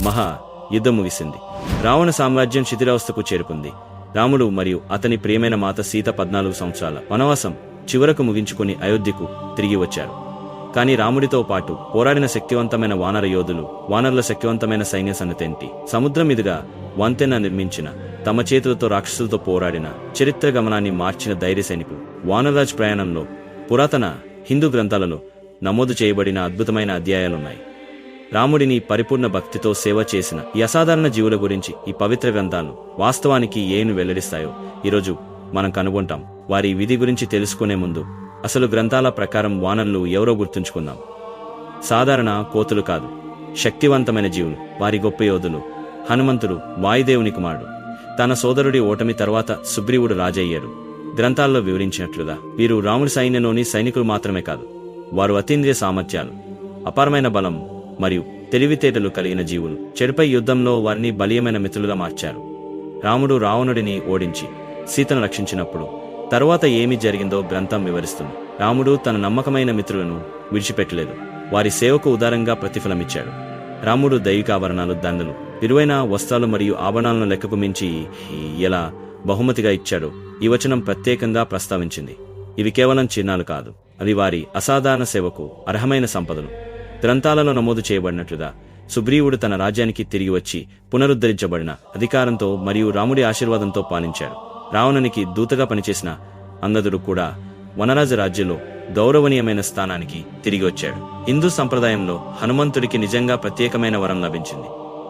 మహా యుద్ధం ముగిసింది. రావణ సామ్రాజ్యం శిథిలావస్థకు చేరుకుంది. రాముడు మరియు అతని ప్రియమైన మాత సీత 14 సంవత్సరాల వనవాసం చివరకు ముగించుకుని అయోధ్యకు తిరిగి వచ్చారు. కాని రాముడితో పాటు పోరాడిన శక్తివంతమైన వానర యోధులు, వానరుల శక్తివంతమైన సైన్య సన్నతేంటి, సముద్రం మీదుగా వంతెన నిర్మించిన, తమ చేతులతో రాక్షసులతో పోరాడిన, చరిత్ర గమనాన్ని మార్చిన ధైర్య సైనికులు. వానరాజ్ ప్రయాణంలో పురాతన హిందూ గ్రంథాలలో నమోదు చేయబడిన అద్భుతమైన అధ్యాయాలున్నాయి. రాముడిని పరిపూర్ణ భక్తితో సేవ చేసిన ఈ అసాధారణ జీవుల గురించి ఈ పవిత్ర గ్రంథాలు వాస్తవానికి ఏను వెల్లడిస్తాయో ఈరోజు మనం కనుగొంటాం. వారి విధి గురించి తెలుసుకునే ముందు అసలు గ్రంథాల ప్రకారం వానరులు ఎవరో గుర్తుంచుకుందాం. సాధారణ కోతులు కాదు, శక్తివంతమైన జీవులు. వారి గొప్ప యోధులు. హనుమంతుడు వాయుదేవుని కుమారుడు. తన సోదరుడి ఓటమి తర్వాత సుగ్రీవుడు రాజయ్యాడు. గ్రంథాల్లో వివరించినట్లుగా వీరు రాముడి సైన్యంలోని సైనికులు మాత్రమే కాదు, వారు అతీంద్రియ సామర్థ్యాలు, అపారమైన బలం మరియు తెలివితేటలు కలిగిన జీవులు. చెడుపై యుద్ధంలో వారిని బలీయమైన మిత్రులుగా మార్చారు. రాముడు రావణుడిని ఓడించి సీతను రక్షించినప్పుడు తరువాత ఏమి జరిగిందో గ్రంథం వివరిస్తుంది. రాముడు తన నమ్మకమైన మిత్రులను విడిచిపెట్టలేదు. వారి సేవకు ఉదారంగా ప్రతిఫలమిచ్చాడు. రాముడు దైవిక ఆభరణాలు, దండలు, విలువైన వస్త్రాలు మరియు ఆభరణాలను లెక్కకు మించి ఎలా బహుమతిగా ఇచ్చాడో ఈ వచనం ప్రత్యేకంగా ప్రస్తావించింది. ఇవి కేవలం చిహ్నాలు కాదు, అవి వారి అసాధారణ సేవకు అర్హమైన సంపదలు. గ్రంథాలలో నమోదు చేయబడినట్లుగా సుగ్రీవుడు తన రాజ్యానికి తిరిగి వచ్చి పునరుద్ధరించబడిన అధికారంతో మరియు రాముడి ఆశీర్వాదంతో పాలించాడు. రావణునికి దూతగా పనిచేసిన అంగదుడు కూడా వనరాజ రాజ్యంలో గౌరవనీయమైన స్థానానికి తిరిగి వచ్చాడు. హిందూ సంప్రదాయంలో హనుమంతుడికి నిజంగా ప్రత్యేకమైన వరం లభించింది.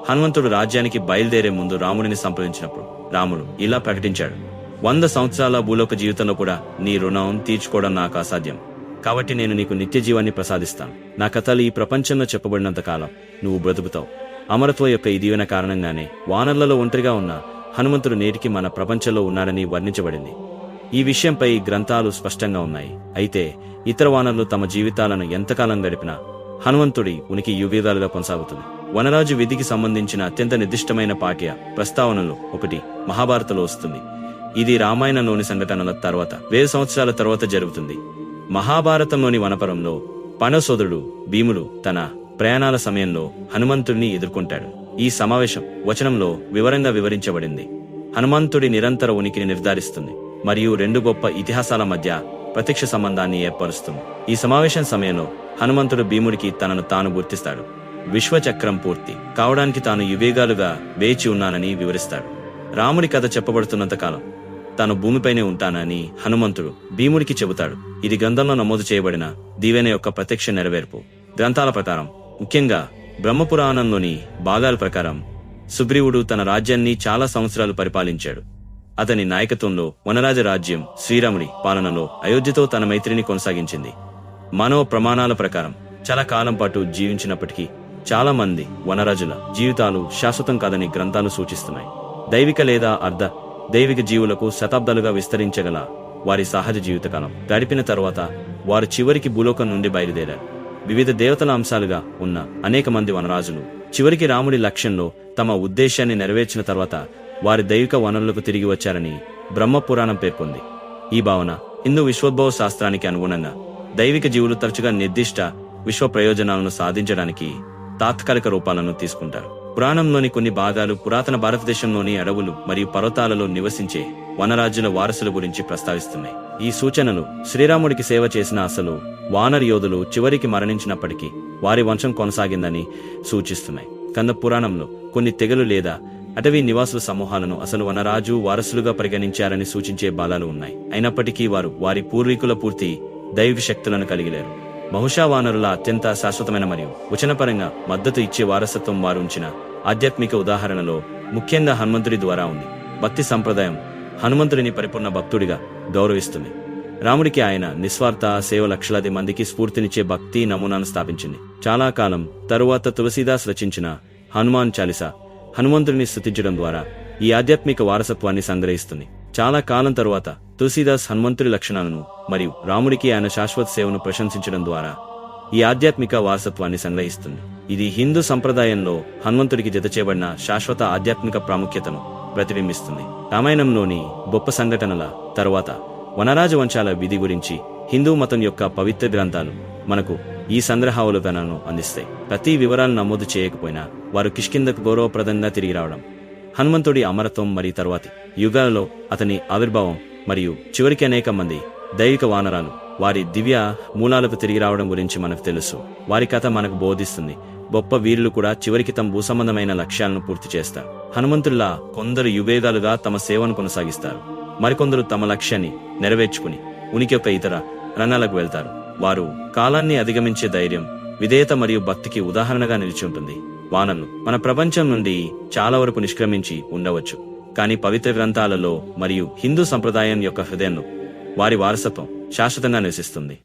హనుమంతుడు రాజ్యానికి బయలుదేరే ముందు రాముడిని సంప్రదించినప్పుడు రాముడు ఇలా ప్రకటించాడు: 100 సంవత్సరాల భూలోక జీవితంలో కూడా నీ రుణం తీర్చుకోవడం నాకు అసాధ్యం. కాబట్టి నేను నీకు నిత్య జీవాన్ని ప్రసాదిస్తాను. నా కథలు ఈ ప్రపంచంలో చెప్పబడినంత కాలం నువ్వు బ్రతుకుతావు. అమరత్వం యొక్క ఈ దీవెన కారణంగానే వానరులలో ఒంటరిగా ఉన్న హనుమంతుడు నేటికి మన ప్రపంచంలో ఉన్నాడని వర్ణించబడింది. ఈ విషయంపై గ్రంథాలు స్పష్టంగా ఉన్నాయి. అయితే ఇతర వానరులు తమ జీవితాలను ఎంతకాలం గడిపినా హనుమంతుడి ఉనికి యుగాలుగా కొనసాగుతుంది. వనరాజు విధికి సంబంధించిన అత్యంత నిర్దిష్టమైన పాఠ్య ప్రస్తావనలో ఒకటి మహాభారతంలో వస్తుంది. ఇది రామాయణంలోని సంఘటనల తర్వాత 1000 సంవత్సరాల తర్వాత జరుగుతుంది. మహాభారతంలోని వనపరంలో పాండవ సోదరుడు భీముడు తన ప్రయాణాల సమయంలో హనుమంతుడిని ఎదుర్కొంటాడు. ఈ సమావేశం వచనంలో వివరంగా వివరించబడింది. హనుమంతుడి నిరంతర ఉనికిని నిర్ధారిస్తుంది మరియు 2 గొప్ప ఇతిహాసాల మధ్య ప్రత్యక్ష సంబంధాన్ని ఏర్పరుస్తుంది. ఈ సమావేశం సమయంలో హనుమంతుడు భీముడికి తనను తాను గుర్తిస్తాడు. విశ్వచక్రం పూర్తి కావడానికి తాను యువేగాలుగా వేచి ఉన్నానని వివరిస్తాడు. రాముడి కథ చెప్పబడుతున్నంత కాలం తాను భూమిపైనే ఉంటానని హనుమంతుడు భీముడికి చెబుతాడు. ఇది గ్రంథంలో నమోదు చేయబడిన దీవెన యొక్క ప్రత్యక్ష నెరవేర్పు. గ్రంథాల ప్రకారం, ముఖ్యంగా బ్రహ్మపురాణంలోని భాగాల ప్రకారం, సుగ్రీవుడు తన రాజ్యాన్ని చాలా సంవత్సరాలు పరిపాలించాడు. అతని నాయకత్వంలో వనరాజ రాజ్యం శ్రీరాముడి పాలనలో అయోధ్యతో తన మైత్రిని కొనసాగించింది. మానవ ప్రమాణాల ప్రకారం చాలా కాలం పాటు జీవించినప్పటికీ చాలా మంది వనరాజుల జీవితాలు శాశ్వతం కాదని గ్రంథాలు సూచిస్తున్నాయి. దైవిక లేదా అర్ధ దైవిక జీవులకు శతాబ్దాలుగా విస్తరించగల వారి సహజ జీవితకాలం గడిపిన తరువాత వారు చివరికి భూలోకం నుండి బయలుదేరారు. వివిధ దేవతల అంశాలుగా ఉన్న అనేక మంది వనరాజులు చివరికి రాముడి లక్ష్యంలో తమ ఉద్దేశాన్ని నెరవేర్చిన తర్వాత వారి దైవిక వనరులకు తిరిగి వచ్చారని బ్రహ్మపురాణం పేర్కొంది. ఈ భావన హిందూ విశ్వోద్భవ శాస్త్రానికి అనుగుణంగా దైవిక జీవులు తరచుగా నిర్దిష్ట విశ్వ ప్రయోజనాలను సాధించడానికి తాత్కాలిక రూపాలను తీసుకుంటారు. పురాణంలోని కొన్ని భాగాలు పురాతన భారతదేశంలోని అడవులు మరియు పర్వతాలలో నివసించే వనరాజుల వారసుల గురించి ప్రస్తావిస్తున్నాయి. ఈ సూచనలు శ్రీరాముడికి సేవ చేసిన అసలు వానర యోధులు చివరికి మరణించినప్పటికీ వారి వంశం కొనసాగిందని సూచిస్తున్నాయి. కంద పురాణంలో కొన్ని తెగలు లేదా అటవీ నివాసుల సమూహాలను అసలు వనరాజు వారసులుగా పరిగణించారని సూచించే బాలాలు ఉన్నాయి. అయినప్పటికీ వారు వారి పూర్వీకుల పూర్తి దైవిక శక్తులను కలిగిలేరు. బహుశా వానరుల అత్యంత శాశ్వతమైన మరియు వచనపరంగా మద్దతు ఇచ్చే వారసత్వం వారు ఉంచిన ఆధ్యాత్మిక ఉదాహరణలో ముఖ్యంగా హనుమంతుడి ద్వారా ఉంది. భక్తి సంప్రదాయం హనుమంతుడిని పరిపూర్ణ భక్తుడిగా గౌరవిస్తుంది. రాముడికి ఆయన నిస్వార్థ సేవ లక్షలాది మందికి స్ఫూర్తినిచ్చే భక్తి నమూనాను స్థాపించింది. చాలా కాలం తరువాత తులసీదాస్ రచించిన హనుమాన్ చాలీసా హనుమంతుడిని స్తుతించడం ద్వారా ఈ ఆధ్యాత్మిక వారసత్వాన్ని సంగ్రహిస్తుంది. చాలా కాలం తరువాత తులసీదాస్ హనుమంతుడి లక్షణాలను మరియు రాముడికి ఆయన శాశ్వత సేవను ప్రశంసించడం ద్వారా ఈ ఆధ్యాత్మిక వారసత్వాన్ని సంగ్రహిస్తుంది. ఇది హిందూ సంప్రదాయంలో హనుమంతుడికి జతచేయబడిన శాశ్వత ఆధ్యాత్మిక ప్రాముఖ్యతను ప్రతిబింబిస్తుంది. రామాయణంలోని గొప్ప సంఘటనల తరువాత వనరాజ వంశాల విధి గురించి హిందూ మతం యొక్క పవిత్ర గ్రంథాలు మనకు ఈ సంగ్రహావలోకనాలను అందిస్తాయి. ప్రతి వివరాలను నమోదు చేయకపోయినా వారు కిష్కింధకు గౌరవప్రదంగా తిరిగి రావడం, హనుమంతుడి అమరత్వం మరియు తరువాతి యుగాలలో అతని ఆవిర్భావం మరియు చివరికి అనేక మంది దైవిక వానరాలు వారి దివ్య మూలాలకు తిరిగి రావడం గురించి మనకు తెలుసు. వారి కథ మనకు బోధిస్తుంది, గొప్ప వీరులు కూడా చివరికి తమ భూసంబంధమైన లక్ష్యాలను పూర్తి చేస్తారు. హనుమంతుల్లా కొందరు యుగేగాలుగా తమ సేవను కొనసాగిస్తారు, మరికొందరు తమ లక్ష్యాన్ని నెరవేర్చుకుని ఉనికి యొక్క ఇతర రణాలకు వెళ్తారు. వారు కాలాన్ని అధిగమించే ధైర్యం, విధేయత మరియు భక్తికి ఉదాహరణగా నిలిచి ఉంటుంది. వానరులు మన ప్రపంచం నుండి చాలా వరకు నిష్క్రమించి ఉండవచ్చు, కానీ పవిత్ర గ్రంథాలలో మరియు హిందూ సంప్రదాయం యొక్క హృదయంలో వారి వారసత్వం శాశ్వతంగా నివసిస్తుంది.